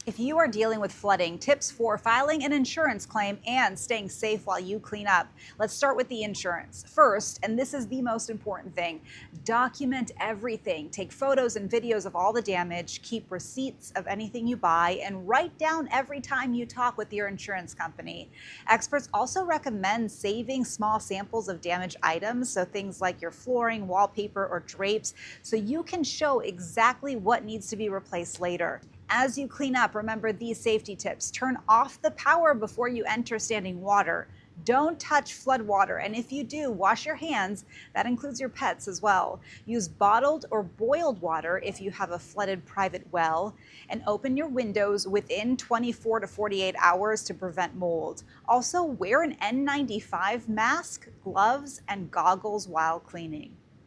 If you are dealing with flooding, tips for filing an insurance claim and staying safe while you clean up. Let's start with the insurance. First, and this is the most important thing, document everything. Take photos and videos of all the damage, keep receipts of anything you buy, and write down every time you talk with your insurance company. Experts also recommend saving small samples of damaged items, so things like your flooring, wallpaper, or drapes, so you can show exactly what needs to be replaced later. As you clean up, remember these safety tips. Turn off the power before you enter standing water. Don't touch flood water, and if you do, wash your hands. That includes your pets as well. Use bottled or boiled water if you have a flooded private well, and open your windows within 24 to 48 hours to prevent mold. Also, wear an N95 mask, gloves, and goggles while cleaning.